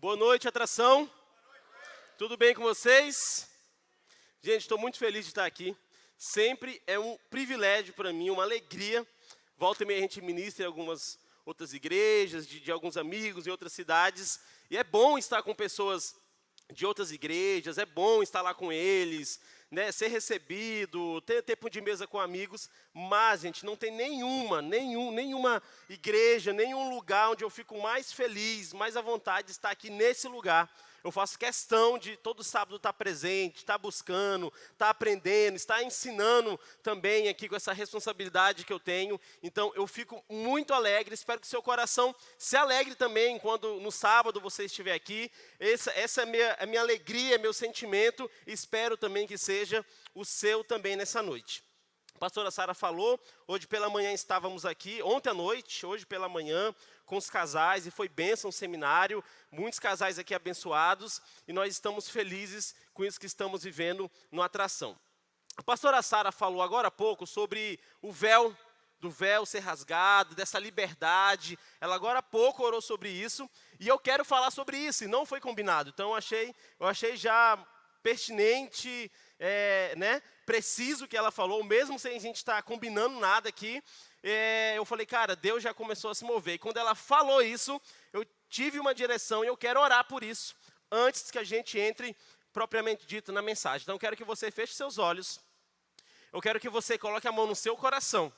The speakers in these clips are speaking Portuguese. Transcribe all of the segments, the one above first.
Boa noite, atração. Tudo bem com vocês? Gente, estou muito feliz de estar aqui. Sempre é um privilégio para mim, uma alegria. Volta e meia a gente ministra em algumas outras igrejas, de alguns amigos em outras cidades. E é bom estar com pessoas de outras igrejas, é bom estar lá com eles, né, ser recebido, ter tempo de mesa com amigos. Mas, gente, não tem nenhuma igreja, nenhum lugar onde eu fico mais feliz, mais à vontade de estar aqui nesse lugar. Eu faço questão de todo sábado estar presente, estar buscando, estar aprendendo, estar ensinando também aqui com essa responsabilidade que eu tenho. Então, eu fico muito alegre, espero que seu coração se alegre também quando no sábado você estiver aqui. Essa é a minha alegria, é meu sentimento, e espero também que seja o seu também nessa noite. A pastora Sara falou, hoje pela manhã estávamos aqui, ontem à noite, hoje pela manhã, com os casais, e foi bênção o seminário, muitos casais aqui abençoados, e nós estamos felizes com isso que estamos vivendo no Atração. A pastora Sara falou agora há pouco sobre o véu, do véu ser rasgado, dessa liberdade. Ela agora há pouco orou sobre isso, e eu quero falar sobre isso, e não foi combinado. Então eu achei já pertinente, preciso que ela falou, mesmo sem a gente estar combinando nada aqui. Eu falei, cara, Deus já começou a se mover. E quando ela falou isso, eu tive uma direção e eu quero orar por isso, antes que a gente entre, propriamente dito, na mensagem. Então, eu quero que você feche seus olhos. Eu quero que você coloque a mão no seu coração.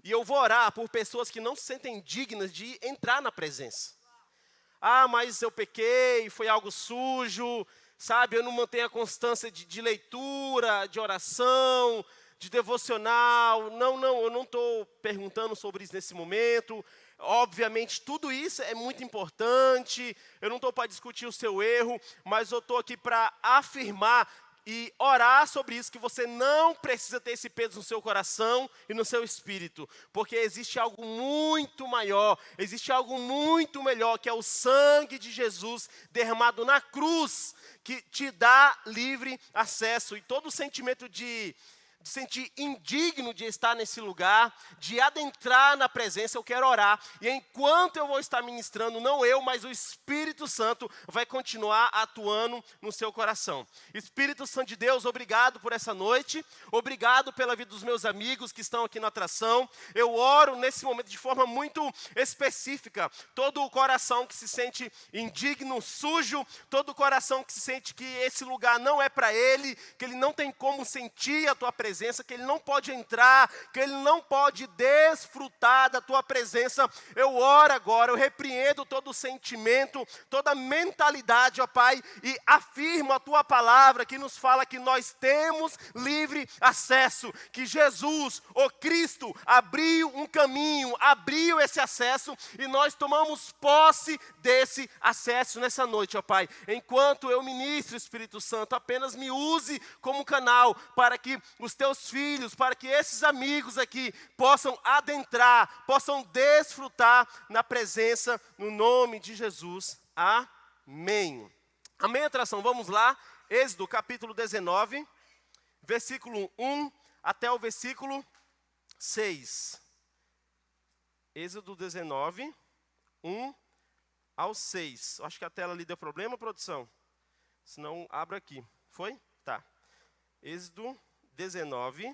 E eu vou orar por pessoas que não se sentem dignas de entrar na presença. Ah, mas eu pequei, foi algo sujo, sabe? Eu não mantenho a constância de leitura, de oração, de devocional. Não, eu não estou perguntando sobre isso nesse momento. Obviamente, tudo isso é muito importante. Eu não estou para discutir o seu erro, mas eu estou aqui para afirmar e orar sobre isso, que você não precisa ter esse peso no seu coração e no seu espírito, porque existe algo muito maior, existe algo muito melhor, que é o sangue de Jesus derramado na cruz, que te dá livre acesso. E todo o sentimento de sentir indigno de estar nesse lugar, de adentrar na presença, eu quero orar. E enquanto eu vou estar ministrando, não eu, mas o Espírito Santo vai continuar atuando no seu coração. Espírito Santo de Deus, obrigado por essa noite, obrigado pela vida dos meus amigos que estão aqui na atração. Eu oro nesse momento de forma muito específica, todo o coração que se sente indigno, sujo, todo o coração que se sente que esse lugar não é para ele, que ele não tem como sentir a tua presença, que ele não pode entrar, que ele não pode desfrutar da tua presença. Eu oro agora, eu repreendo todo o sentimento, toda a mentalidade, ó Pai, e afirmo a tua palavra que nos fala que nós temos livre acesso, que Jesus, o Cristo, abriu um caminho, abriu esse acesso, e nós tomamos posse desse acesso nessa noite, ó Pai. Enquanto eu ministro, Espírito Santo, apenas me use como canal para que os teus filhos, para que esses amigos aqui possam adentrar, possam desfrutar na presença, no nome de Jesus. Amém. Amém, atração? Vamos lá. Êxodo capítulo 19, versículo 1 até o versículo 6. Êxodo 19, 1 ao 6. Acho que a tela ali deu problema, produção? Se não, abra aqui. Foi? Tá. Êxodo 19,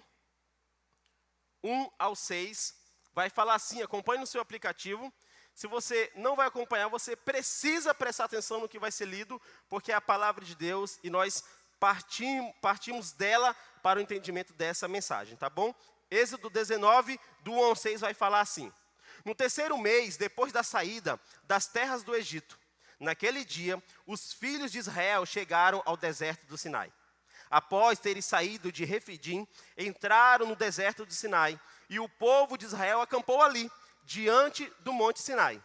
1 ao 6, vai falar assim, acompanhe no seu aplicativo. Se você não vai acompanhar, você precisa prestar atenção no que vai ser lido, porque é a palavra de Deus e nós partimos dela para o entendimento dessa mensagem, tá bom? Êxodo 19, do 1 ao 6, vai falar assim: no terceiro mês, depois da saída das terras do Egito, naquele dia, os filhos de Israel chegaram ao deserto do Sinai. Após terem saído de Refidim, entraram no deserto de Sinai, e o povo de Israel acampou ali, diante do monte Sinai.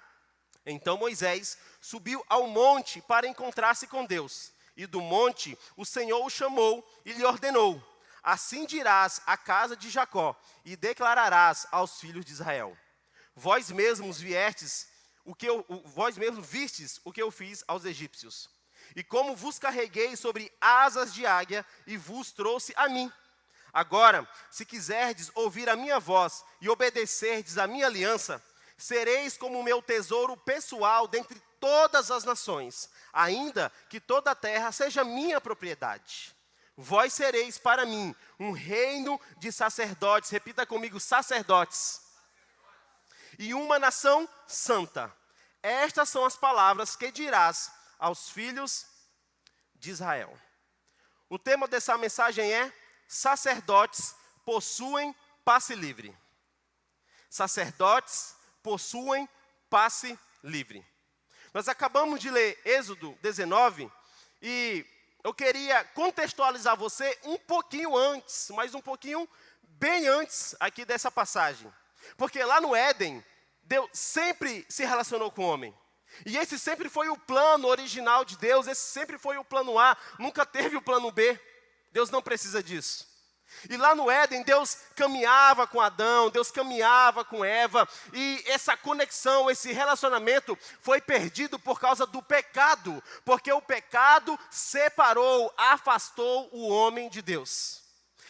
Então Moisés subiu ao monte para encontrar-se com Deus, e do monte o Senhor o chamou e lhe ordenou: assim dirás à casa de Jacó, e declararás aos filhos de Israel: vós mesmos vistes o que eu fiz aos egípcios. E como vos carreguei sobre asas de águia e vos trouxe a mim. Agora, se quiserdes ouvir a minha voz e obedecerdes à minha aliança, sereis como o meu tesouro pessoal todas as nações, ainda que toda a terra seja minha propriedade. Vós sereis para mim um reino de sacerdotes, repita comigo, sacerdotes, e uma nação santa. Estas são as palavras que dirás aos filhos de Israel. O tema dessa mensagem é: sacerdotes possuem passe livre. Sacerdotes possuem passe livre. Nós acabamos de ler Êxodo 19 e eu queria contextualizar você um pouquinho antes, mas um pouquinho bem antes aqui dessa passagem. Porque lá no Éden, Deus sempre se relacionou com o homem. E esse sempre foi o plano original de Deus, esse sempre foi o plano A, nunca teve o plano B. Deus não precisa disso. E lá no Éden, Deus caminhava com Adão, Deus caminhava com Eva, e essa conexão, esse relacionamento foi perdido por causa do pecado, porque o pecado separou, afastou o homem de Deus.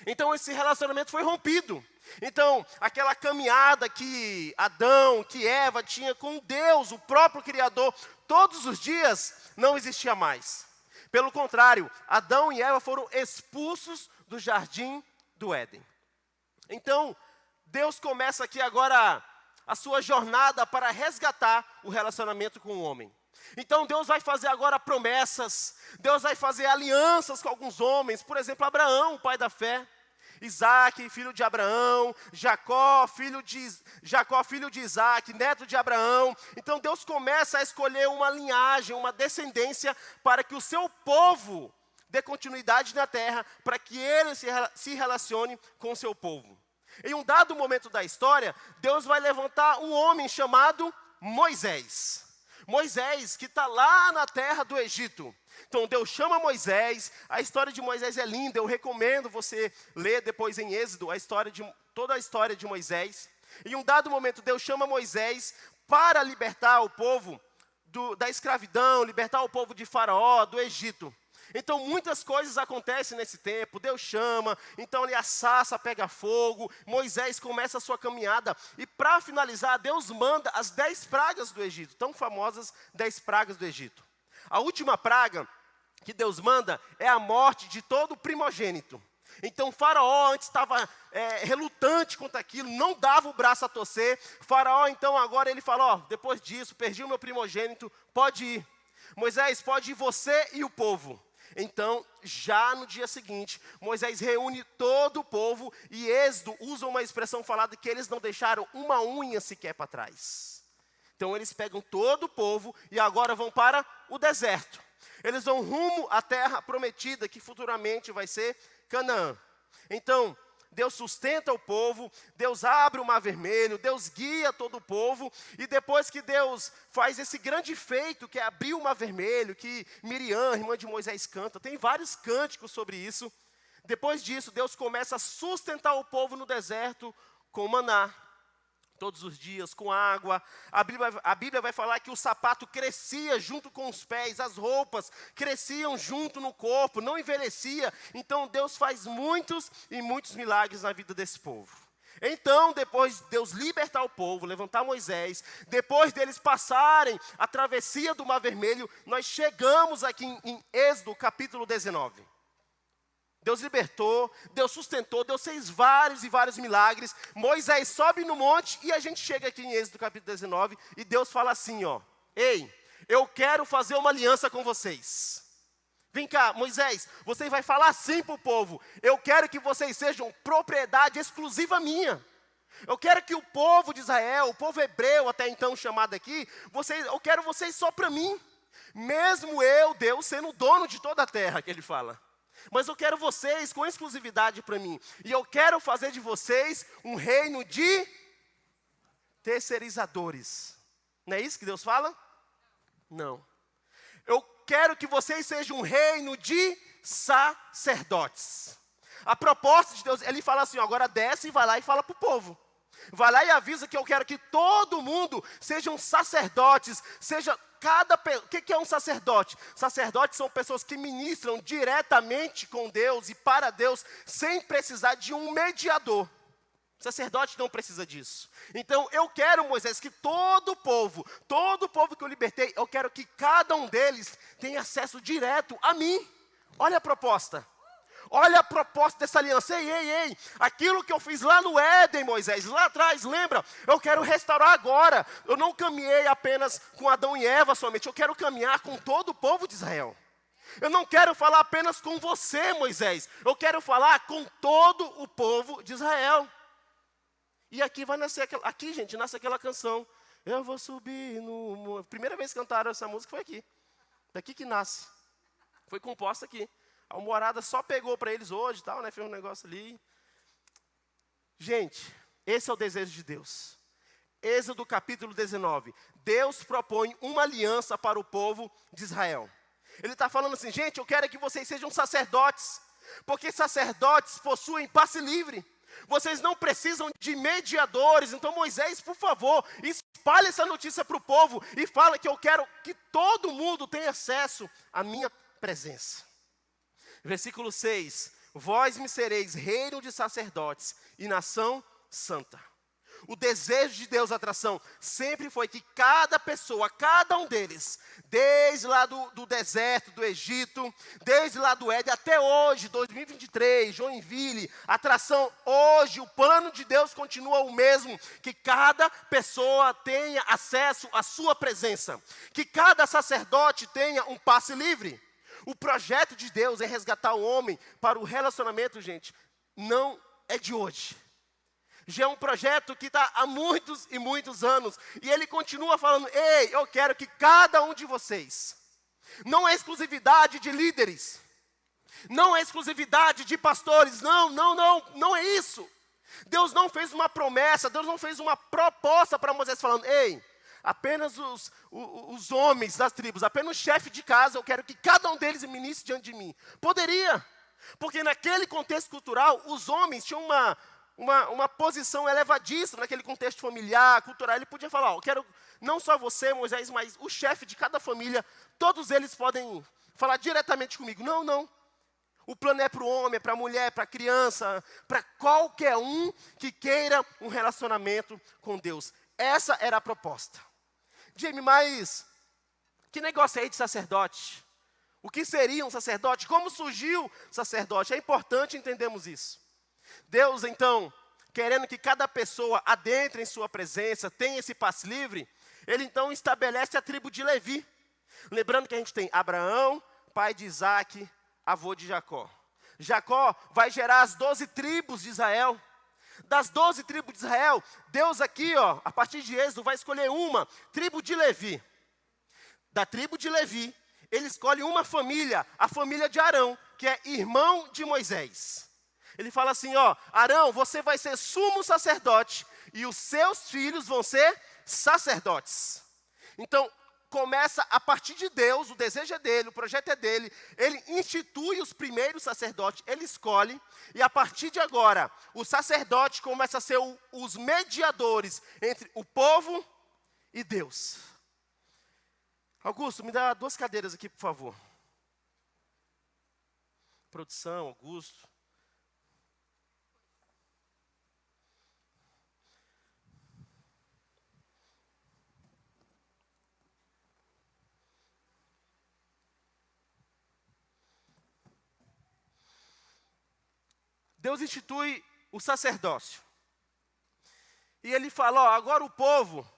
Então esse relacionamento foi rompido. Então, aquela caminhada que Adão, que Eva tinha com Deus, o próprio Criador, todos os dias, não existia mais. Pelo contrário, Adão e Eva foram expulsos do jardim do Éden. Então, Deus começa aqui agora a sua jornada para resgatar o relacionamento com o homem. Então, Deus vai fazer agora promessas, Deus vai fazer alianças com alguns homens, por exemplo, Abraão, o pai da fé, Isaac, filho de Abraão, Jacó, filho de Isaac, neto de Abraão. Então Deus começa a escolher uma linhagem, uma descendência, para que o seu povo dê continuidade na terra, para que ele se relacione com o seu povo. Em um dado momento da história, Deus vai levantar um homem chamado Moisés. Moisés, que está lá na terra do Egito. Então Deus chama Moisés, a história de Moisés é linda, eu recomendo você ler depois em Êxodo toda a história de Moisés. Em um dado momento Deus chama Moisés para libertar o povo da escravidão, libertar o povo de Faraó, do Egito. Então muitas coisas acontecem nesse tempo, Deus chama, então ali a sarça pega fogo, Moisés começa a sua caminhada, e para finalizar, Deus manda as 10 pragas do Egito, tão famosas 10 pragas do Egito. A última praga que Deus manda é a morte de todo primogênito. Então Faraó antes estava relutante contra aquilo, não dava o braço a torcer. Faraó então agora ele fala, depois disso, perdi o meu primogênito, pode ir. Moisés, pode ir você e o povo. Então, já no dia seguinte, Moisés reúne todo o povo e Êxodo usa uma expressão falada que eles não deixaram uma unha sequer para trás. Então, eles pegam todo o povo e agora vão para o deserto. Eles vão rumo à terra prometida, que futuramente vai ser Canaã. Então, Deus sustenta o povo, Deus abre o mar vermelho, Deus guia todo o povo, e depois que Deus faz esse grande feito, que é abrir o mar vermelho, que Miriam, irmã de Moisés, canta, tem vários cânticos sobre isso. Depois disso, Deus começa a sustentar o povo no deserto com maná, todos os dias, com água. A Bíblia vai falar que o sapato crescia junto com os pés, as roupas cresciam junto no corpo, não envelhecia. Então Deus faz muitos e muitos milagres na vida desse povo. Então, depois de Deus libertar o povo, levantar Moisés, depois deles passarem a travessia do Mar Vermelho, nós chegamos aqui em Êxodo capítulo 19. Deus libertou, Deus sustentou, Deus fez vários e vários milagres. Moisés sobe no monte e a gente chega aqui em Êxodo capítulo 19 e Deus fala assim, ei, eu quero fazer uma aliança com vocês. Vem cá, Moisés, você vai falar assim para o povo, eu quero que vocês sejam propriedade exclusiva minha. Eu quero que o povo de Israel, o povo hebreu até então chamado aqui, eu quero vocês só para mim. Mesmo eu, Deus, sendo o dono de toda a terra, que ele fala. Mas eu quero vocês com exclusividade para mim. E eu quero fazer de vocês um reino de terceirizadores. Não é isso que Deus fala? Não. Eu quero que vocês sejam um reino de sacerdotes. A proposta de Deus, ele fala assim, agora desce e vai lá e fala para o povo. Vai lá e avisa que eu quero que todo mundo sejam sacerdotes, o que é um sacerdote? Sacerdotes são pessoas que ministram diretamente com Deus e para Deus, sem precisar de um mediador. O sacerdote não precisa disso. Então, eu quero, Moisés, que todo o povo que eu libertei, eu quero que cada um deles tenha acesso direto a mim. Olha a proposta. Olha a proposta dessa aliança. Ei. Aquilo que eu fiz lá no Éden, Moisés, lá atrás, lembra? Eu quero restaurar agora. Eu não caminhei apenas com Adão e Eva somente. Eu quero caminhar com todo o povo de Israel. Eu não quero falar apenas com você, Moisés. Eu quero falar com todo o povo de Israel. E aqui vai nascer aqui, gente, nasce aquela canção. Eu vou subir no... Primeira vez que cantaram essa música foi aqui. Daqui que nasce. Foi composta aqui. A Alvorada só pegou para eles hoje e tal, né? Fez um negócio ali. Gente, esse é o desejo de Deus. Êxodo capítulo 19. Deus propõe uma aliança para o povo de Israel. Ele está falando assim, gente, eu quero que vocês sejam sacerdotes. Porque sacerdotes possuem passe livre. Vocês não precisam de mediadores. Então, Moisés, por favor, espalhe essa notícia para o povo e fala que eu quero que todo mundo tenha acesso à minha presença. Versículo 6. Vós me sereis reino de sacerdotes e nação santa. O desejo de Deus, atração, sempre foi que cada pessoa, cada um deles, desde lá do deserto, do Egito, desde lá do Éden até hoje, 2023, Joinville, atração, hoje o plano de Deus continua o mesmo, que cada pessoa tenha acesso à sua presença, que cada sacerdote tenha um passe livre. O projeto de Deus é resgatar o homem para o relacionamento, gente, não é de hoje. Já é um projeto que está há muitos e muitos anos. E ele continua falando, ei, eu quero que cada um de vocês, não é exclusividade de líderes, não é exclusividade de pastores, não é isso. Deus não fez uma promessa, Deus não fez uma proposta para Moisés falando, ei, apenas os homens das tribos, apenas o chefe de casa, eu quero que cada um deles ministre diante de mim. Poderia, porque naquele contexto cultural, os homens tinham uma posição elevadíssima naquele contexto familiar, cultural. Ele podia falar, eu quero não só você, Moisés, mas o chefe de cada família, todos eles podem falar diretamente comigo. Não. O plano é para o homem, é para a mulher, para a criança, para qualquer um que queira um relacionamento com Deus. Essa era a proposta. Jamie, mas que negócio é aí de sacerdote? O que seria um sacerdote? Como surgiu o sacerdote? É importante entendermos isso. Deus, então, querendo que cada pessoa adentre em sua presença, tenha esse passe livre, ele então estabelece a tribo de Levi. Lembrando que a gente tem Abraão, pai de Isaac, avô de Jacó. Jacó vai gerar as 12 tribos de Israel. Das 12 tribos de Israel, Deus aqui, a partir de Êxodo, vai escolher uma, tribo de Levi. Da tribo de Levi, ele escolhe uma família, a família de Arão, que é irmão de Moisés. Ele fala assim, Arão, você vai ser sumo sacerdote e os seus filhos vão ser sacerdotes. Então, começa a partir de Deus, o desejo é dele, o projeto é dele, ele institui os primeiros sacerdotes, ele escolhe, e a partir de agora, o sacerdote começa a ser os mediadores entre o povo e Deus. Augusto, me dá 2 cadeiras aqui, por favor. Produção, Augusto. Deus institui o sacerdócio. E ele fala, agora o povo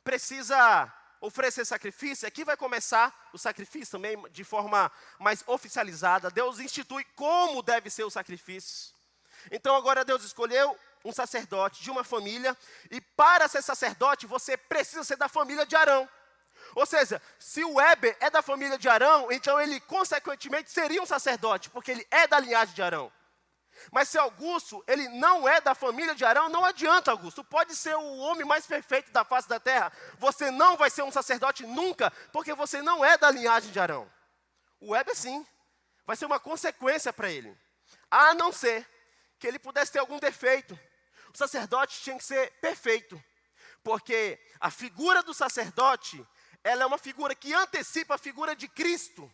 precisa oferecer sacrifício. Aqui vai começar o sacrifício também de forma mais oficializada. Deus institui como deve ser o sacrifício. Então agora Deus escolheu um sacerdote de uma família. E para ser sacerdote, você precisa ser da família de Arão. Ou seja, se o Heber é da família de Arão, então ele consequentemente seria um sacerdote, porque ele é da linhagem de Arão. Mas se Augusto, ele não é da família de Arão, não adianta, Augusto. Pode ser o homem mais perfeito da face da terra. Você não vai ser um sacerdote nunca, porque você não é da linhagem de Arão. O Heber sim, vai ser uma consequência para ele. A não ser que ele pudesse ter algum defeito. O sacerdote tinha que ser perfeito. Porque a figura do sacerdote, ela é uma figura que antecipa a figura de Cristo.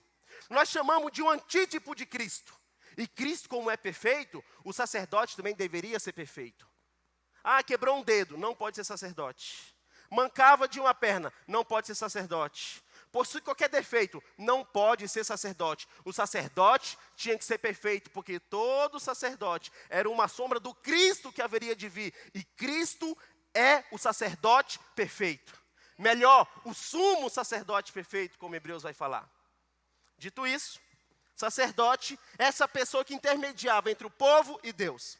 Nós chamamos de um antítipo de Cristo. E Cristo, como é perfeito, o sacerdote também deveria ser perfeito. Quebrou um dedo, não pode ser sacerdote. Mancava de uma perna, não pode ser sacerdote. Possui qualquer defeito, não pode ser sacerdote. O sacerdote tinha que ser perfeito, porque todo sacerdote era uma sombra do Cristo que haveria de vir. E Cristo é o sacerdote perfeito. Melhor, o sumo sacerdote perfeito, como Hebreus vai falar. Dito isso, sacerdote é essa pessoa que intermediava entre o povo e Deus.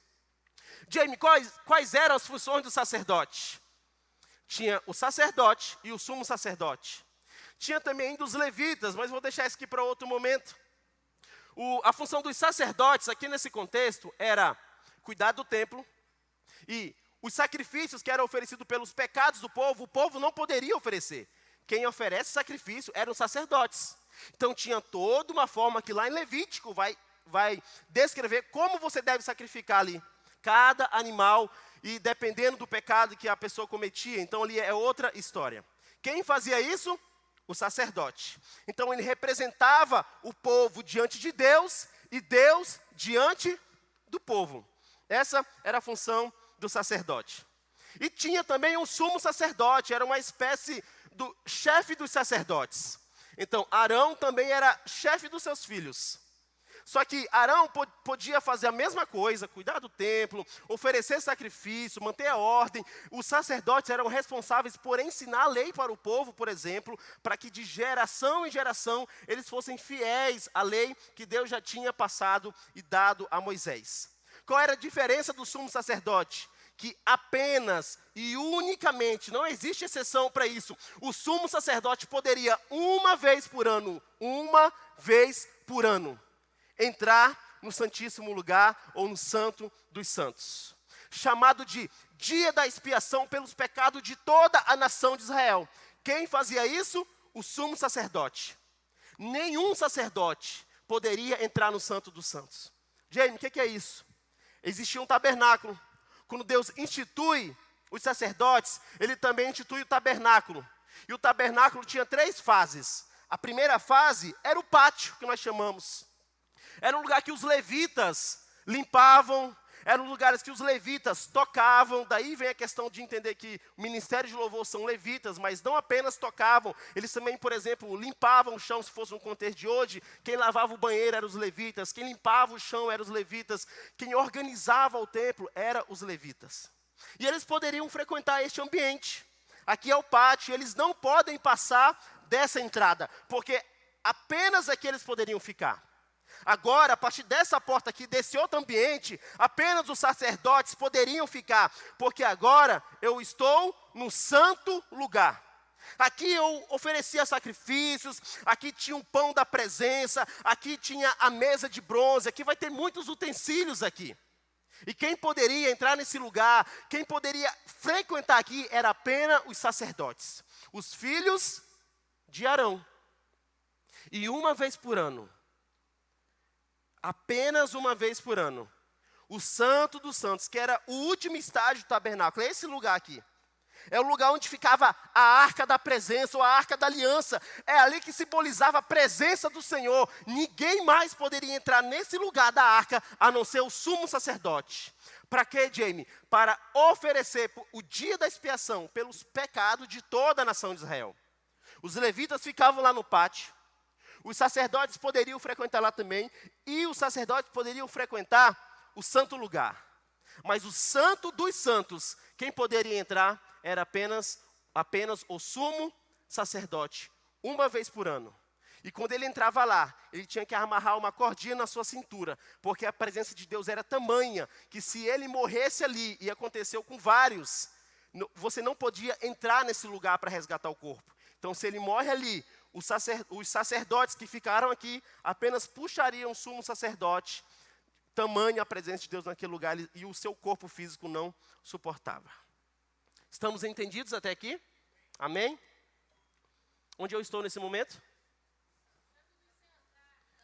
Jamie, quais eram as funções do sacerdote? Tinha o sacerdote e o sumo sacerdote. Tinha também ainda os levitas, mas vou deixar isso aqui para outro momento. A função dos sacerdotes, aqui nesse contexto, era cuidar do templo. E os sacrifícios que eram oferecidos pelos pecados do povo, o povo não poderia oferecer. Quem oferece sacrifício eram os sacerdotes. Então tinha toda uma forma que lá em Levítico vai descrever como você deve sacrificar ali. Cada animal, e dependendo do pecado que a pessoa cometia, então ali é outra história. Quem fazia isso? O sacerdote. Então ele representava o povo diante de Deus e Deus diante do povo. Essa era a função do sacerdote. E tinha também um sumo sacerdote, era uma espécie do chefe dos sacerdotes. Então Arão também era chefe dos seus filhos. Só que Arão podia fazer a mesma coisa, cuidar do templo, oferecer sacrifício, manter a ordem. Os sacerdotes eram responsáveis por ensinar a lei para o povo, por exemplo, para que de geração em geração eles fossem fiéis à lei que Deus já tinha passado e dado a Moisés. Qual era a diferença do sumo sacerdote? Que apenas e unicamente, não existe exceção para isso, o sumo sacerdote poderia uma vez por ano, entrar no Santíssimo Lugar ou no Santo dos Santos. Chamado de Dia da Expiação pelos pecados de toda a nação de Israel. Quem fazia isso? O sumo sacerdote. Nenhum sacerdote poderia entrar no Santo dos Santos. Jamie, o que é isso? Existia um tabernáculo. Quando Deus institui os sacerdotes, Ele também institui o tabernáculo. E o tabernáculo tinha 3 fases. A primeira fase era o pátio, que nós chamamos. Era um lugar que os levitas limpavam, eram lugares que os levitas tocavam. Daí vem a questão de entender que o ministério de louvor são levitas, mas não apenas tocavam. Eles também, por exemplo, limpavam o chão, se fosse um contexto de hoje. Quem lavava o banheiro eram os levitas, quem limpava o chão eram os levitas, quem organizava o templo eram os levitas. E eles poderiam frequentar este ambiente. Aqui é o pátio, eles não podem passar dessa entrada, porque apenas aqui eles poderiam ficar. Agora, a partir dessa porta aqui, desse outro ambiente, apenas os sacerdotes poderiam ficar, porque agora eu estou no santo lugar. Aqui eu oferecia sacrifícios, aqui tinha um pão da presença, aqui tinha a mesa de bronze, aqui vai ter muitos utensílios aqui. E quem poderia entrar nesse lugar, quem poderia frequentar aqui, era apenas os sacerdotes, os filhos de Arão. E uma vez por ano, apenas uma vez por ano, o Santo dos Santos, que era o último estágio do tabernáculo, é esse lugar aqui. É o lugar onde ficava a arca da presença, ou a arca da aliança. É ali que simbolizava a presença do Senhor. Ninguém mais poderia entrar nesse lugar da arca, a não ser o sumo sacerdote. Para quê, Jamie? Para oferecer o dia da expiação pelos pecados de toda a nação de Israel. Os levitas ficavam lá no pátio. Os sacerdotes poderiam frequentar lá também, e os sacerdotes poderiam frequentar o santo lugar. Mas o santo dos santos, quem poderia entrar era apenas o sumo sacerdote, uma vez por ano. E quando ele entrava lá, ele tinha que amarrar uma cordinha na sua cintura, porque a presença de Deus era tamanha, que se ele morresse ali, e aconteceu com vários, você não podia entrar nesse lugar para resgatar o corpo. Então, se ele morre ali, os sacerdotes que ficaram aqui apenas puxariam o sumo sacerdote, tamanha a presença de Deus naquele lugar, e o seu corpo físico não suportava. Estamos entendidos até aqui? Amém? Onde eu estou nesse momento?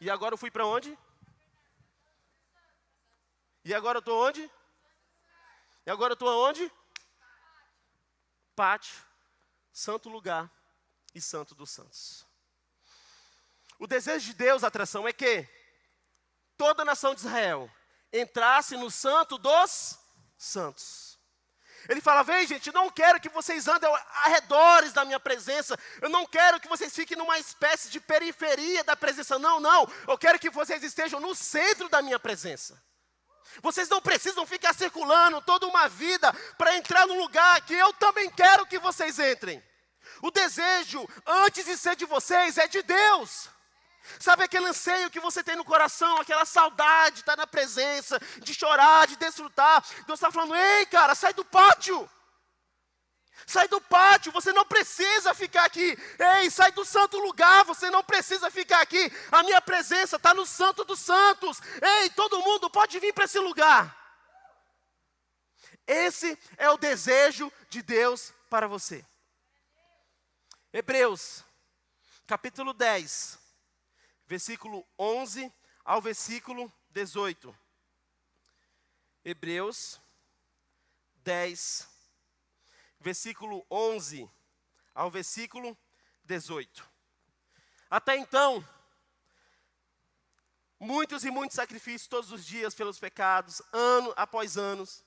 E agora eu fui para onde? E agora eu estou onde? E agora eu estou aonde? Pátio, santo lugar e santo dos santos. O desejo de Deus, atração, é que toda a nação de Israel entrasse no santo dos santos. Ele fala, vem gente, eu não quero que vocês andem arredores da minha presença. Eu não quero que vocês fiquem numa espécie de periferia da presença. Não, não. Eu quero que vocês estejam no centro da minha presença. Vocês não precisam ficar circulando toda uma vida para entrar num lugar que eu também quero que vocês entrem. O desejo, antes de ser de vocês, é de Deus. Sabe aquele anseio que você tem no coração, aquela saudade de estar na presença, de chorar, de desfrutar. Deus está falando, ei cara, sai do pátio. Sai do pátio, você não precisa ficar aqui. Ei, sai do santo lugar, você não precisa ficar aqui. A minha presença está no santo dos santos. Ei, todo mundo pode vir para esse lugar. Esse é o desejo de Deus para você. Hebreus, capítulo 10. Versículo 11 ao versículo 18. Hebreus 10, versículo 11 ao versículo 18. Até então, muitos e muitos sacrifícios todos os dias pelos pecados, anos após anos,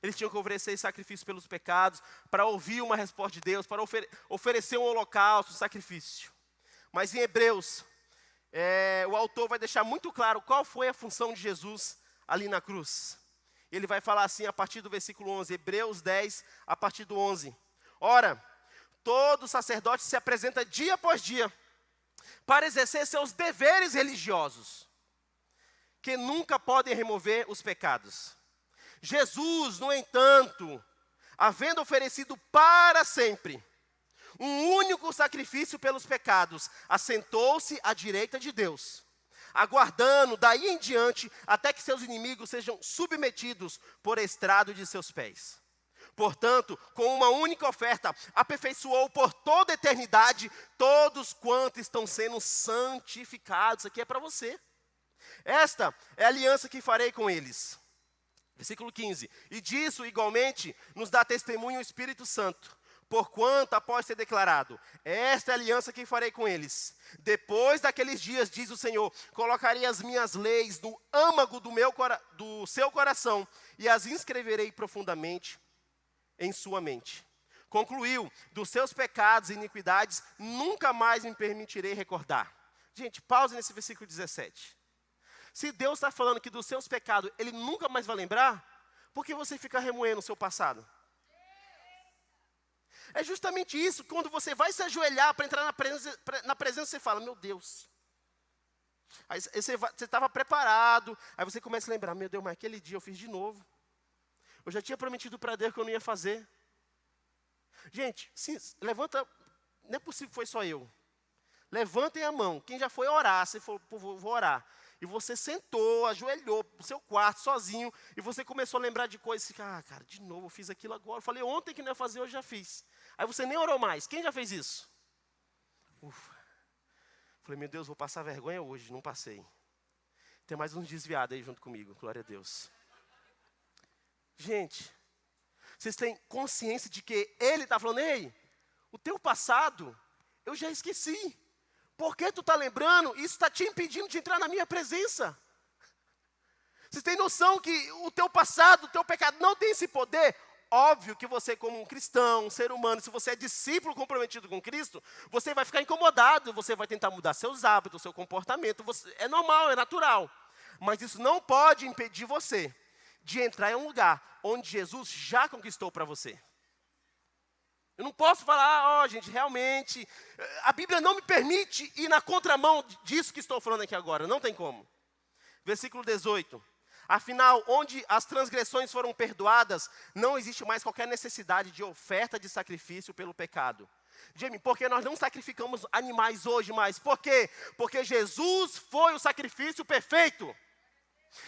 eles tinham que oferecer sacrifício pelos pecados, para ouvir uma resposta de Deus, para oferecer um holocausto, um sacrifício. Mas em Hebreus, o autor vai deixar muito claro qual foi a função de Jesus ali na cruz. Ele vai falar assim a partir do versículo 11, Hebreus 10, a partir do 11. Ora, todo sacerdote se apresenta dia após dia, para exercer seus deveres religiosos, que nunca podem remover os pecados. Jesus, no entanto, havendo oferecido para sempre um único sacrifício pelos pecados, assentou-se à direita de Deus, aguardando daí em diante até que seus inimigos sejam submetidos por estrado de seus pés. Portanto, com uma única oferta, aperfeiçoou por toda a eternidade todos quantos estão sendo santificados. Isso aqui é para você. Esta é a aliança que farei com eles. Versículo 15. E disso, igualmente, nos dá testemunho o Espírito Santo. Porquanto, após ter declarado, esta é a aliança que farei com eles. Depois daqueles dias, diz o Senhor, colocarei as minhas leis no âmago do seu coração e as inscreverei profundamente em sua mente. Concluiu, dos seus pecados e iniquidades, nunca mais me permitirei recordar. Gente, pause nesse versículo 17. Se Deus está falando que dos seus pecados, Ele nunca mais vai lembrar, por que você fica remoendo o seu passado? É justamente isso, quando você vai se ajoelhar para entrar na presença, você fala, meu Deus. Aí você estava preparado, aí você começa a lembrar, meu Deus, mas aquele dia eu fiz de novo. Eu já tinha prometido para Deus que eu não ia fazer. Gente, sim, levanta, não é possível que foi só eu. Levantem a mão, quem já foi orar, você falou, vou orar. E você sentou, ajoelhou no seu quarto, sozinho, e você começou a lembrar de coisas, cara, de novo, eu fiz aquilo agora. Eu falei, ontem que não ia fazer, hoje já fiz. Aí você nem orou mais. Quem já fez isso? Ufa. Falei, meu Deus, vou passar vergonha hoje, não passei. Tem mais uns desviados aí junto comigo, glória a Deus. Gente, vocês têm consciência de que Ele está falando, ei, o teu passado, eu já esqueci. Por que tu está lembrando? Isso está te impedindo de entrar na minha presença. Vocês têm noção que o teu passado, o teu pecado não tem esse poder? Óbvio que você, como um cristão, um ser humano, se você é discípulo comprometido com Cristo, você vai ficar incomodado, você vai tentar mudar seus hábitos, seu comportamento. É normal, é natural. Mas isso não pode impedir você de entrar em um lugar onde Jesus já conquistou para você. Eu não posso falar, gente, realmente, a Bíblia não me permite ir na contramão disso que estou falando aqui agora, não tem como. Versículo 18. Afinal, onde as transgressões foram perdoadas, não existe mais qualquer necessidade de oferta de sacrifício pelo pecado. Jamie, por que nós não sacrificamos animais hoje mais? Por quê? Porque Jesus foi o sacrifício perfeito.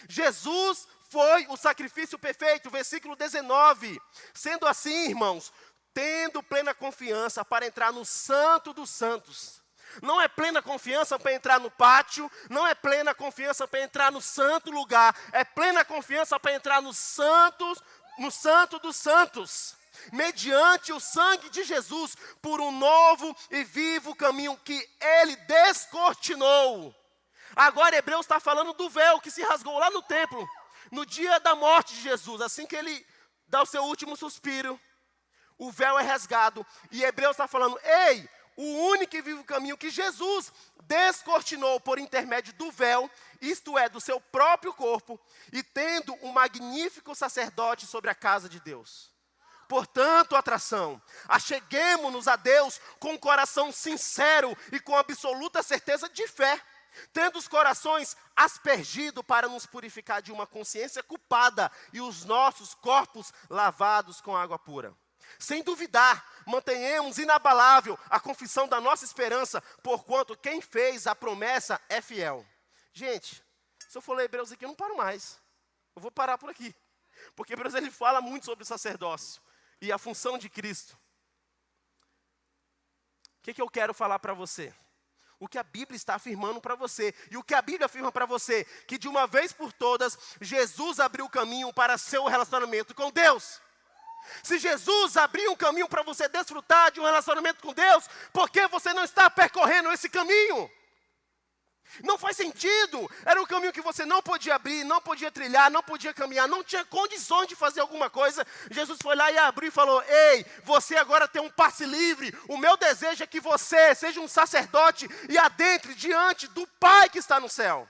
Jesus foi o sacrifício perfeito. Versículo 19. Sendo assim, irmãos, tendo plena confiança para entrar no Santo dos Santos. Não é plena confiança para entrar no pátio, não é plena confiança para entrar no santo lugar, é plena confiança para entrar no Santo dos Santos, mediante o sangue de Jesus, por um novo e vivo caminho que Ele descortinou. Agora Hebreus está falando do véu que se rasgou lá no templo, no dia da morte de Jesus, assim que Ele dá o seu último suspiro, o véu é rasgado, e Hebreus está falando, ei, o único e vivo caminho que Jesus descortinou por intermédio do véu, isto é, do seu próprio corpo, e tendo um magnífico sacerdote sobre a casa de Deus. Portanto, atração, acheguemo-nos a Deus com um coração sincero e com absoluta certeza de fé, tendo os corações aspergidos para nos purificar de uma consciência culpada e os nossos corpos lavados com água pura. Sem duvidar, mantenhamos inabalável a confissão da nossa esperança, porquanto quem fez a promessa é fiel. Gente, se eu for ler Hebreus aqui, eu não paro mais. Eu vou parar por aqui. Porque Hebreus ele fala muito sobre o sacerdócio e a função de Cristo. O que eu quero falar para você? O que a Bíblia está afirmando para você. E o que a Bíblia afirma para você? Que de uma vez por todas, Jesus abriu o caminho para seu relacionamento com Deus. Se Jesus abriu um caminho para você desfrutar de um relacionamento com Deus, por que você não está percorrendo esse caminho? Não faz sentido. Era um caminho que você não podia abrir, não podia trilhar, não podia caminhar, não tinha condições de fazer alguma coisa. Jesus foi lá e abriu e falou, ei, você agora tem um passe livre. O meu desejo é que você seja um sacerdote e adentre diante do Pai que está no céu.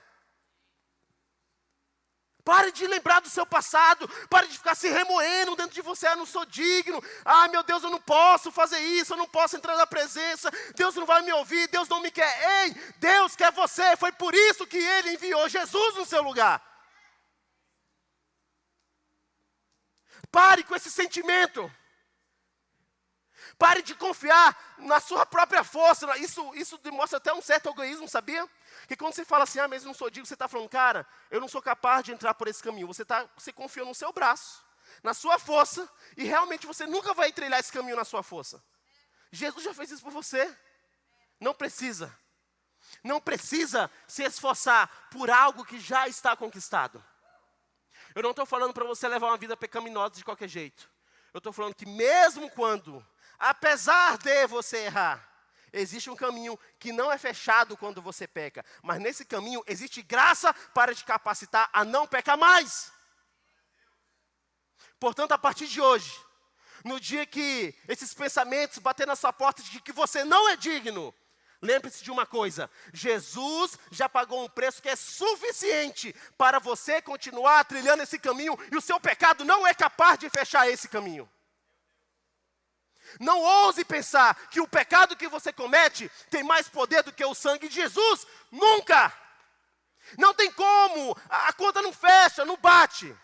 Pare de lembrar do seu passado, pare de ficar se remoendo dentro de você, eu não sou digno, meu Deus, eu não posso fazer isso, eu não posso entrar na presença, Deus não vai me ouvir, Deus não me quer. Ei, Deus quer você, foi por isso que Ele enviou Jesus no seu lugar. Pare com esse sentimento. Pare de confiar na sua própria força. Isso demonstra até um certo egoísmo, sabia? Que quando você fala assim, mas eu não sou digno, você está falando, cara, eu não sou capaz de entrar por esse caminho. Você confiou no seu braço, na sua força, e realmente você nunca vai trilhar esse caminho na sua força. Jesus já fez isso por você. Não precisa. Não precisa se esforçar por algo que já está conquistado. Eu não estou falando para você levar uma vida pecaminosa de qualquer jeito. Eu estou falando que mesmo quando, apesar de você errar, existe um caminho que não é fechado quando você peca. Mas nesse caminho existe graça para te capacitar a não pecar mais. Portanto, a partir de hoje, no dia que esses pensamentos baterem na sua porta de que você não é digno, lembre-se de uma coisa, Jesus já pagou um preço que é suficiente para você continuar trilhando esse caminho e o seu pecado não é capaz de fechar esse caminho. Não ouse pensar que o pecado que você comete tem mais poder do que o sangue de Jesus. Nunca! Não tem como, a conta não fecha, não bate.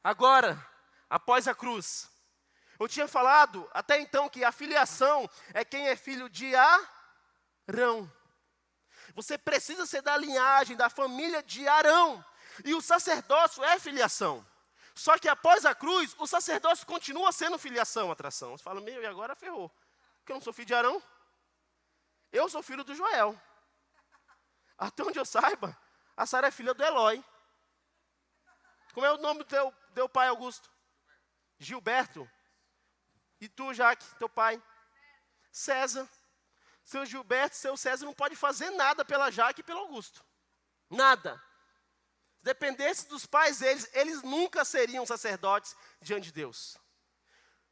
Agora, após a cruz, eu tinha falado até então que a filiação é quem é filho de Arão. Você precisa ser da linhagem, da família de Arão. E o sacerdócio é filiação. Só que após a cruz, o sacerdócio continua sendo filiação, atração. Você fala, e agora ferrou. Porque eu não sou filho de Arão. Eu sou filho do Joel. Até onde eu saiba, a Sara é filha do Eloi. Como é o nome do teu pai, Augusto? Gilberto. E tu, Jaque, teu pai? César. Seu Gilberto, seu César não pode fazer nada pela Jaque e pelo Augusto. Nada. Se dependesse dos pais deles, eles nunca seriam sacerdotes diante de Deus.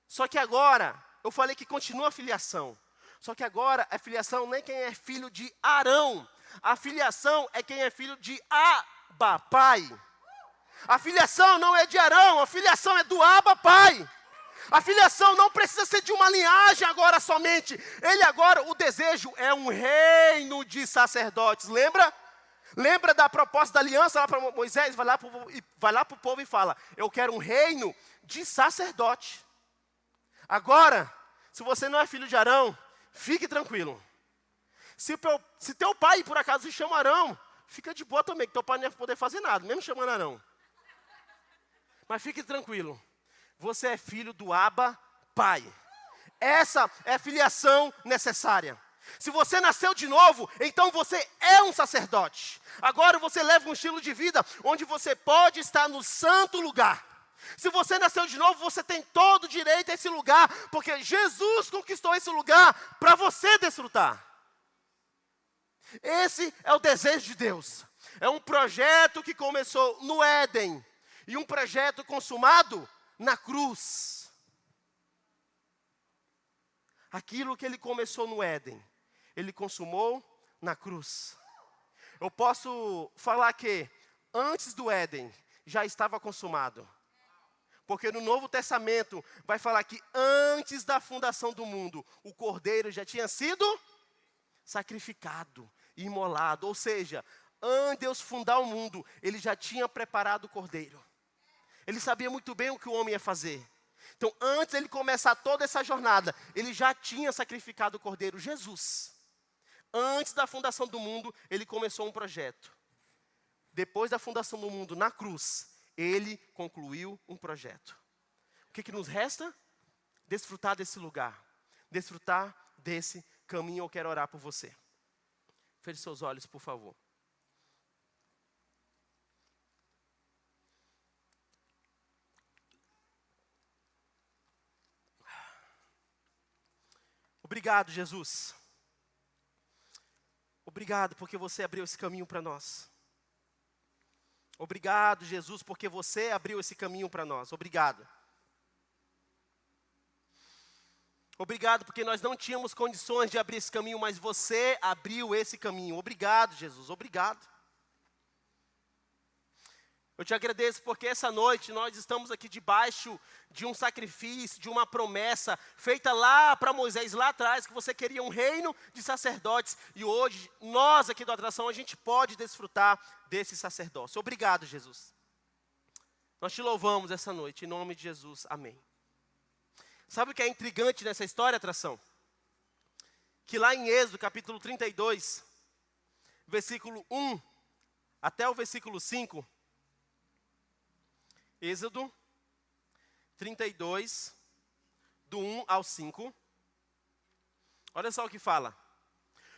Só que agora, eu falei que continua a filiação. Só que agora, a filiação nem quem é filho de Arão. A filiação é quem é filho de Abba, pai. A filiação não é de Arão, a filiação é do Abba, pai. A filiação não precisa ser de uma linhagem agora somente. Ele agora, o desejo é um reino de sacerdotes, lembra? Lembra da proposta da aliança lá para Moisés? Vai lá para o povo e fala, eu quero um reino de sacerdote. Agora, se você não é filho de Arão, fique tranquilo. Se teu pai, por acaso, se chama Arão, fica de boa também, que teu pai não vai poder fazer nada, mesmo chamando Arão. Mas fique tranquilo, você é filho do Abba, pai. Essa é a filiação necessária. Se você nasceu de novo, então você é um sacerdote. Agora você leva um estilo de vida onde você pode estar no santo lugar. Se você nasceu de novo, você tem todo o direito a esse lugar, porque Jesus conquistou esse lugar para você desfrutar. Esse é o desejo de Deus. É um projeto que começou no Éden e um projeto consumado na cruz. Aquilo que ele começou no Éden, ele consumou na cruz. Eu posso falar que antes do Éden já estava consumado. Porque no Novo Testamento vai falar que antes da fundação do mundo, o Cordeiro já tinha sido sacrificado, imolado. Ou seja, antes de Deus fundar o mundo, ele já tinha preparado o Cordeiro. Ele sabia muito bem o que o homem ia fazer. Então, antes de ele começar toda essa jornada, ele já tinha sacrificado o Cordeiro, Jesus. Antes da fundação do mundo, ele começou um projeto. Depois da fundação do mundo, na cruz, ele concluiu um projeto. O que nos resta? Desfrutar desse lugar. Desfrutar desse caminho. Eu quero orar por você. Feche seus olhos, por favor. Obrigado, Jesus. Obrigado porque você abriu esse caminho para nós. Obrigado, Jesus, porque você abriu esse caminho para nós. Obrigado. Obrigado porque nós não tínhamos condições de abrir esse caminho, mas você abriu esse caminho. Obrigado, Jesus. Obrigado. Eu te agradeço porque essa noite nós estamos aqui debaixo de um sacrifício, de uma promessa feita lá para Moisés, lá atrás, que você queria um reino de sacerdotes. E hoje, nós aqui do Atração, a gente pode desfrutar desse sacerdócio. Obrigado, Jesus. Nós te louvamos essa noite, em nome de Jesus. Amém. Sabe o que é intrigante nessa história, Atração? Que lá em Êxodo, capítulo 32, versículo 1 até o versículo 5, Êxodo 32, do 1 ao 5. Olha só o que fala.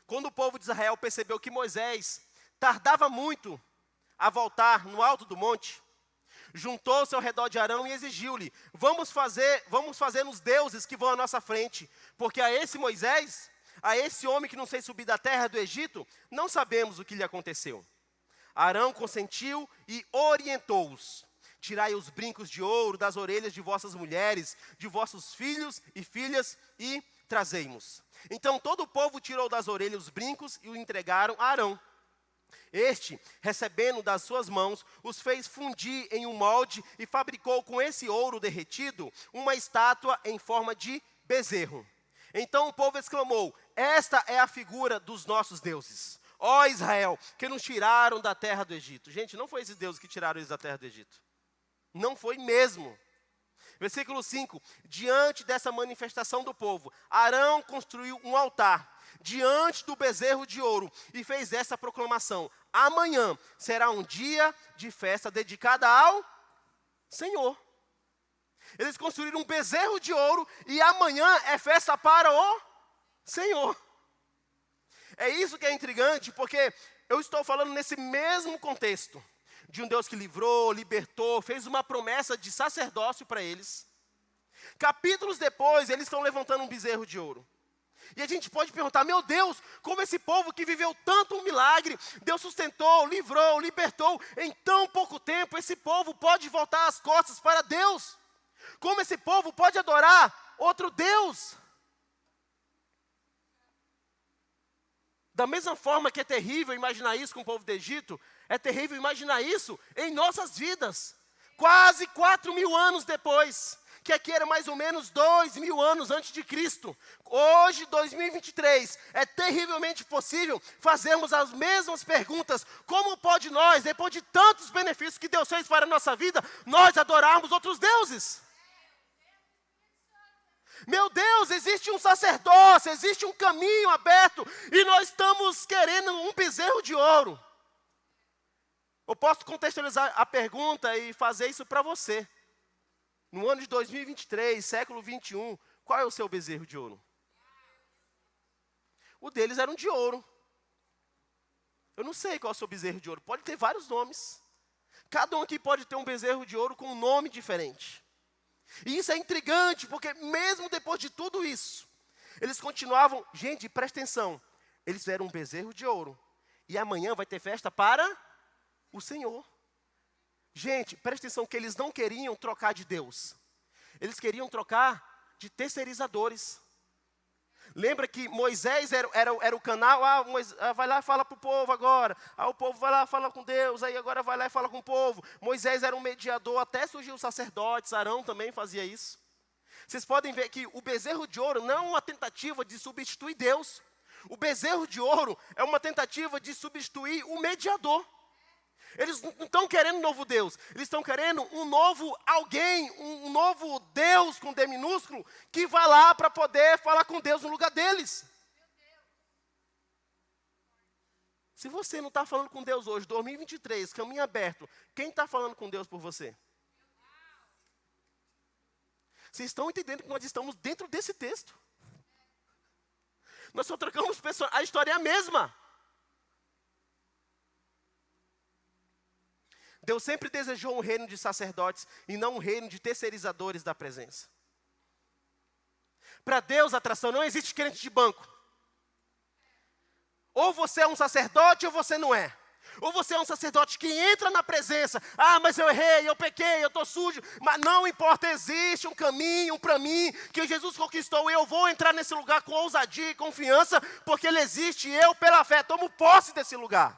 Quando o povo de Israel percebeu que Moisés tardava muito a voltar no alto do monte, juntou-se ao redor de Arão e exigiu-lhe: vamos fazer-nos deuses que vão à nossa frente, porque a esse Moisés, a esse homem que não fez subir da terra do Egito, não sabemos o que lhe aconteceu. Arão consentiu e orientou-os: tirai os brincos de ouro das orelhas de vossas mulheres, de vossos filhos e filhas, e trazei-mos. Então todo o povo tirou das orelhas os brincos e o entregaram a Arão. Este, recebendo das suas mãos, os fez fundir em um molde e fabricou com esse ouro derretido uma estátua em forma de bezerro. Então o povo exclamou: esta é a figura dos nossos deuses, ó Israel, que nos tiraram da terra do Egito. Gente, não foi esses deuses que tiraram eles da terra do Egito. Não foi mesmo. Versículo 5. Diante dessa manifestação do povo, Arão construiu um altar diante do bezerro de ouro e fez essa proclamação: amanhã será um dia de festa dedicada ao Senhor. Eles construíram um bezerro de ouro e amanhã é festa para o Senhor. É isso que é intrigante, porque eu estou falando nesse mesmo contexto de um Deus que livrou, libertou, fez uma promessa de sacerdócio para eles. Capítulos depois, eles estão levantando um bezerro de ouro. E a gente pode perguntar: meu Deus, como esse povo que viveu tanto um milagre, Deus sustentou, livrou, libertou, em tão pouco tempo, esse povo pode voltar as costas para Deus? Como esse povo pode adorar outro Deus? Da mesma forma que é terrível imaginar isso com o povo do Egito, é terrível imaginar isso em nossas vidas. Quase 4.000 anos depois, que aqui era mais ou menos 2.000 anos antes de Cristo. Hoje, 2023, é terrivelmente possível fazermos as mesmas perguntas. Como pode nós, depois de tantos benefícios que Deus fez para a nossa vida, nós adorarmos outros deuses? Meu Deus, existe um sacerdócio, existe um caminho aberto, e nós estamos querendo um bezerro de ouro. Eu posso contextualizar a pergunta e fazer isso para você. No ano de 2023, século 21, qual é o seu bezerro de ouro? O deles era um de ouro. Eu não sei qual é o seu bezerro de ouro, pode ter vários nomes. Cada um aqui pode ter um bezerro de ouro com um nome diferente. E isso é intrigante, porque mesmo depois de tudo isso, eles continuavam. Gente, presta atenção, eles fizeram um bezerro de ouro, e amanhã vai ter festa para o Senhor. Gente, preste atenção que eles não queriam trocar de Deus. Eles queriam trocar de terceirizadores. Lembra que Moisés era o canal, vai lá e fala para o povo agora. O povo vai lá e fala com Deus, aí agora vai lá e fala com o povo. Moisés era um mediador, até surgiu os sacerdotes, Arão também fazia isso. Vocês podem ver que o bezerro de ouro não é uma tentativa de substituir Deus. O bezerro de ouro é uma tentativa de substituir o mediador. Eles não estão querendo um novo Deus, eles estão querendo um novo alguém, um novo Deus com D minúsculo, que vai lá para poder falar com Deus no lugar deles. Se você não está falando com Deus hoje, 2023, caminho aberto, quem está falando com Deus por você? Vocês estão entendendo que nós estamos dentro desse texto? Nós só trocamos pessoas, a história é a mesma. Deus sempre desejou um reino de sacerdotes e não um reino de terceirizadores da presença. Para Deus, atração, não existe crente de banco. Ou você é um sacerdote ou você não é. Ou você é um sacerdote que entra na presença. Mas eu errei, eu pequei, eu estou sujo. Mas não importa, existe um caminho para mim que Jesus conquistou. E eu vou entrar nesse lugar com ousadia e confiança, porque ele existe e eu, pela fé, tomo posse desse lugar.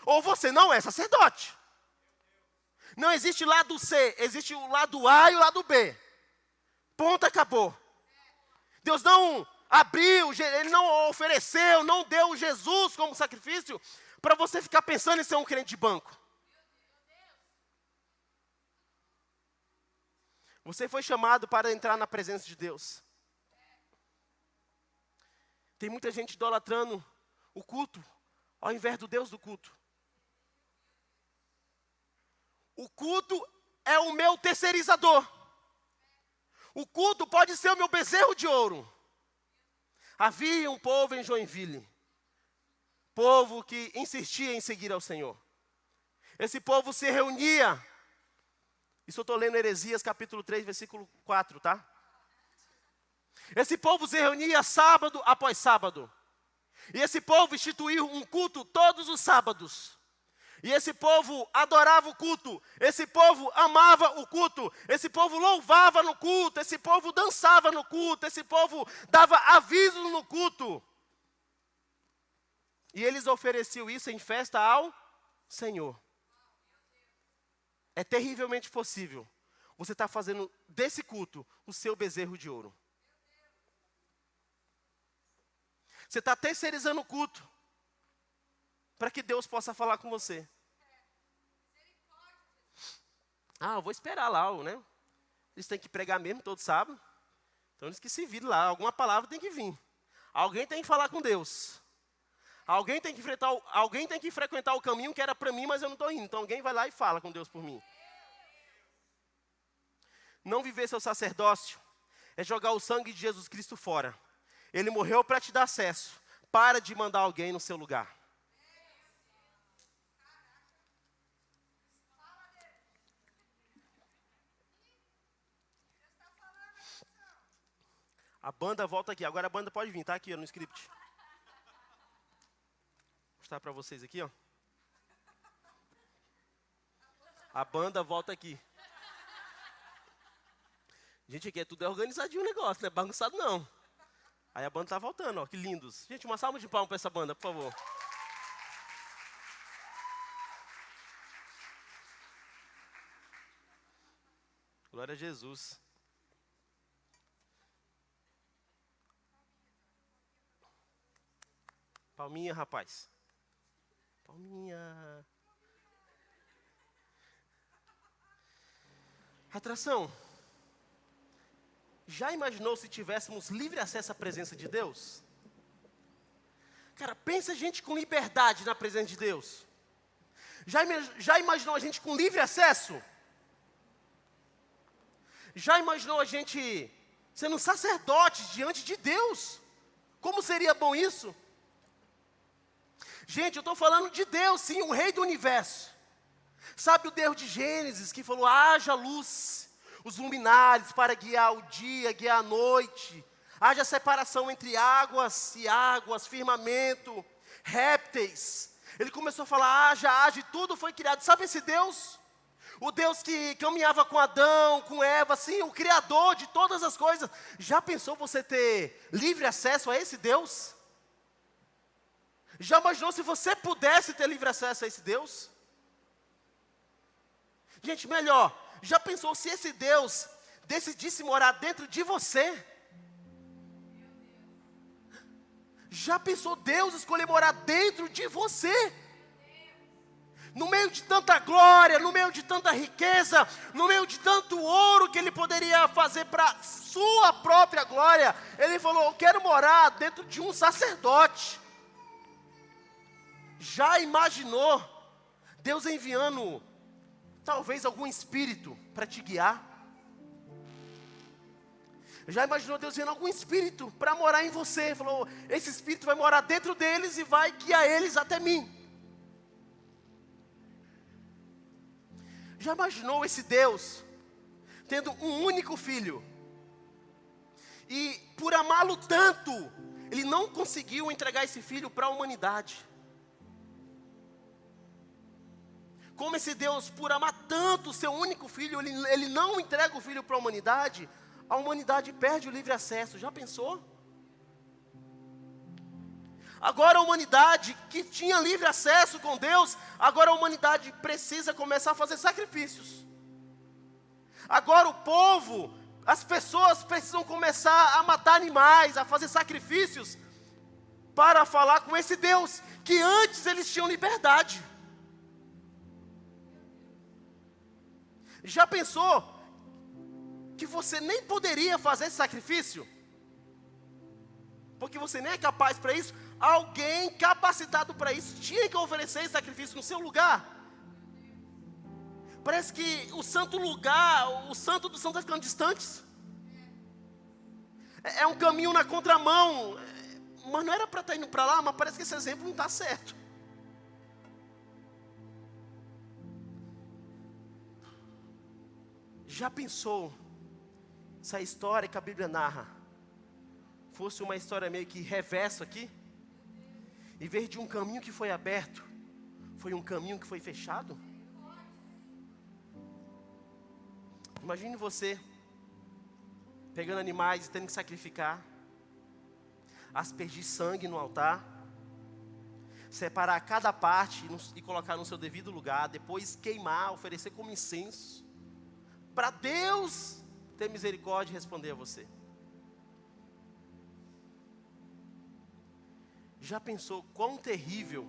Ou você não é sacerdote. Não existe lado C, existe o lado A e o lado B. Ponto, acabou. Deus não abriu, Ele não ofereceu, não deu Jesus como sacrifício para você ficar pensando em ser um crente de banco. Você foi chamado para entrar na presença de Deus. Tem muita gente idolatrando o culto, ao invés do Deus do culto. O culto é o meu terceirizador. O culto pode ser o meu bezerro de ouro. Havia um povo em Joinville, povo que insistia em seguir ao Senhor. Esse povo se reunia. Isso eu estou lendo Heresias capítulo 3, versículo 4, tá? Esse povo se reunia sábado após sábado. E esse povo instituiu um culto todos os sábados. E esse povo adorava o culto, esse povo amava o culto, esse povo louvava no culto, esse povo dançava no culto, esse povo dava avisos no culto. E eles ofereciam isso em festa ao Senhor. É terrivelmente possível você estar fazendo desse culto o seu bezerro de ouro. Você está terceirizando o culto para que Deus possa falar com você. Eu vou esperar lá, né? Eles têm que pregar mesmo todo sábado. Então eles que se virem lá, alguma palavra tem que vir. Alguém tem que falar com Deus. Alguém tem que frequentar o caminho que era para mim, mas eu não estou indo. Então alguém vai lá e fala com Deus por mim. Não viver seu sacerdócio é jogar o sangue de Jesus Cristo fora. Ele morreu para te dar acesso. Para de mandar alguém no seu lugar. A banda volta aqui. Agora a banda pode vir, tá aqui no script. Vou mostrar para vocês aqui, ó. A banda volta aqui. Gente, aqui é tudo organizadinho o negócio, não é bagunçado não. Aí a banda tá voltando, ó, que lindos. Gente, uma salva de palmas para essa banda, por favor. Glória a Jesus. Palminha, rapaz. Palminha. Atração. Já imaginou se tivéssemos livre acesso à presença de Deus? Cara, pensa a gente com liberdade na presença de Deus. Já imaginou a gente com livre acesso? Já imaginou a gente sendo sacerdote diante de Deus? Como seria bom isso? Gente, eu estou falando de Deus, sim, o rei do universo. Sabe o Deus de Gênesis que falou, haja luz, os luminares para guiar o dia, guiar a noite. Haja separação entre águas e águas, firmamento, répteis. Ele começou a falar, age, tudo foi criado. Sabe esse Deus? O Deus que caminhava com Adão, com Eva, assim, o Criador de todas as coisas. Já pensou você ter livre acesso a esse Deus? Já imaginou se você pudesse ter livre acesso a esse Deus? Gente, melhor, já pensou se esse Deus decidisse morar dentro de você? Já pensou Deus escolher morar dentro de você? No meio de tanta glória, no meio de tanta riqueza, no meio de tanto ouro que Ele poderia fazer para sua própria glória, Ele falou, eu quero morar dentro de um sacerdote. Já imaginou Deus enviando talvez algum espírito para te guiar? Já imaginou Deus enviando algum espírito para morar em você? Falou, esse espírito vai morar dentro deles e vai guiar eles até mim. Já imaginou esse Deus tendo um único filho? E por amá-lo tanto, Ele não conseguiu entregar esse filho para a humanidade. Como esse Deus, por amar tanto o seu único filho, ele não entrega o filho para a humanidade perde o livre acesso. Já pensou? Agora a humanidade que tinha livre acesso com Deus, agora a humanidade precisa começar a fazer sacrifícios. Agora o povo, as pessoas precisam começar a matar animais, a fazer sacrifícios, para falar com esse Deus, que antes eles tinham liberdade. Já pensou que você nem poderia fazer esse sacrifício? Porque você nem é capaz para isso. Alguém capacitado para isso tinha que oferecer esse sacrifício no seu lugar. Parece que o santo lugar, o santo do santo está ficando distantes. É um caminho na contramão. Mas não era para estar indo para lá, mas parece que esse exemplo não está certo. Já pensou se a história que a Bíblia narra fosse uma história meio que reverso aqui? Em vez de um caminho que foi aberto, foi um caminho que foi fechado? Imagine você pegando animais e tendo que sacrificar, aspergir sangue no altar, separar cada parte e colocar no seu devido lugar, depois queimar, oferecer como incenso, para Deus ter misericórdia e responder a você. Já pensou quão terrível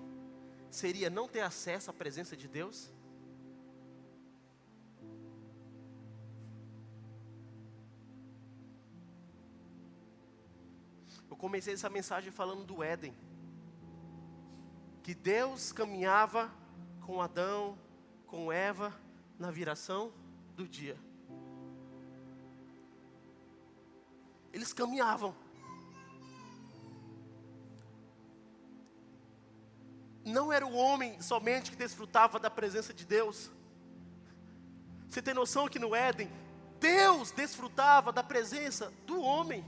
seria não ter acesso à presença de Deus? Eu comecei essa mensagem falando do Éden, que Deus caminhava com Adão, com Eva, na viração do dia. Eles caminhavam. Não era o homem somente que desfrutava da presença de Deus. Você tem noção que no Éden, Deus desfrutava da presença do homem.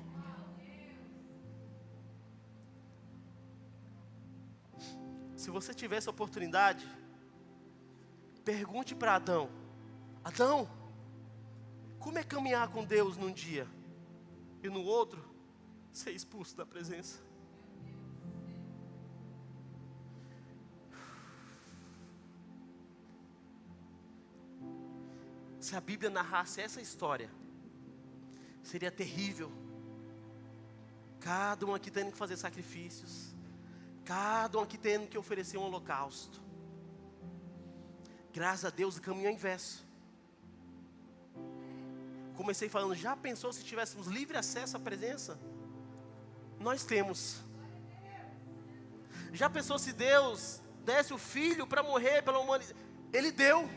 Se você tivesse a oportunidade, pergunte para Adão: Adão, como é caminhar com Deus num dia e no outro ser expulso da presença? Se a Bíblia narrasse essa história, seria terrível. Cada um aqui tendo que fazer sacrifícios, cada um aqui tendo que oferecer um holocausto. Graças a Deus o caminho é inverso. Comecei falando, já pensou se tivéssemos livre acesso à presença? Nós temos. Já pensou se Deus desse o Filho para morrer pela humanidade? Ele deu.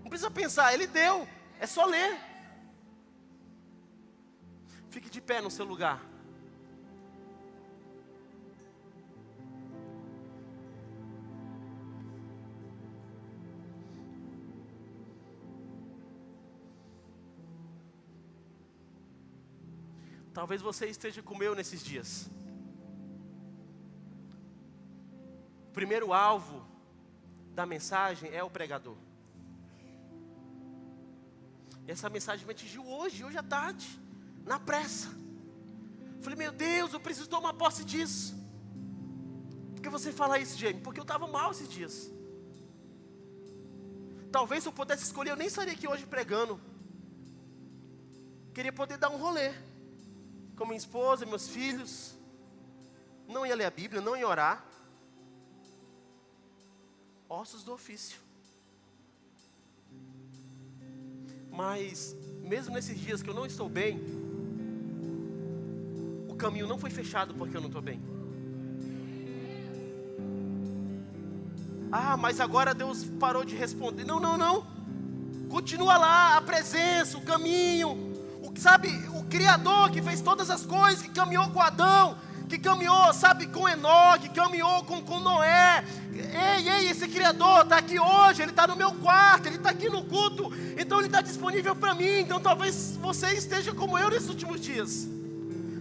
Não precisa pensar, Ele deu. É só ler. Fique de pé no seu lugar. Talvez você esteja como eu nesses dias, primeiro alvo da mensagem é o pregador. E essa mensagem me atingiu hoje à tarde, na pressa. Falei, meu Deus, eu preciso tomar posse disso. Por que você fala isso, Jamie? Porque eu estava mal esses dias. Talvez se eu pudesse escolher, eu nem estaria aqui hoje pregando. Queria poder dar um rolê com minha esposa, meus filhos. Não ia ler a Bíblia, não ia orar. Ossos do ofício. Mas, mesmo nesses dias que eu não estou bem, o caminho não foi fechado porque eu não estou bem. Ah, mas agora Deus parou de responder. Não. Continua lá, a presença, o caminho. O Criador que fez todas as coisas, que caminhou com Adão, que caminhou, com Enoque, que caminhou com Noé. Ei, esse Criador está aqui hoje, Ele está no meu quarto, Ele está aqui no culto, então Ele está disponível para mim. Então talvez você esteja como eu nesses últimos dias,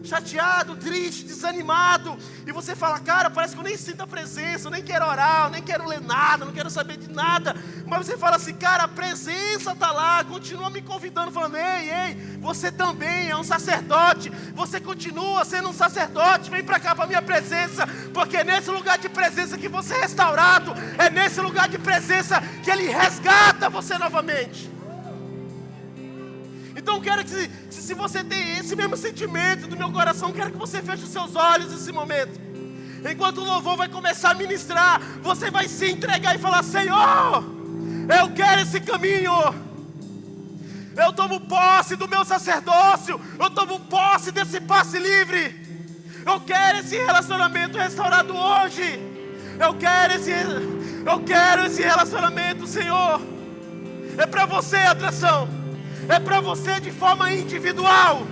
chateado, triste, desanimado, e você fala, cara, parece que eu nem sinto a presença, eu nem quero orar, eu nem quero ler nada, não quero saber de nada. Mas você fala assim, cara, a presença está lá, continua me convidando, falando, ei, você também é um sacerdote, você continua sendo um sacerdote, vem para cá para a minha presença, porque é nesse lugar de presença que você é restaurado, é nesse lugar de presença que Ele resgata você novamente. Então quero que, se você tem esse mesmo sentimento do meu coração, quero que você feche os seus olhos nesse momento. Enquanto o louvor vai começar a ministrar, você vai se entregar e falar, Senhor, eu quero esse caminho. Eu tomo posse do meu sacerdócio, eu tomo posse desse passe livre. Eu quero esse relacionamento restaurado hoje. Eu quero esse relacionamento, Senhor. É para você, atração. É para você de forma individual.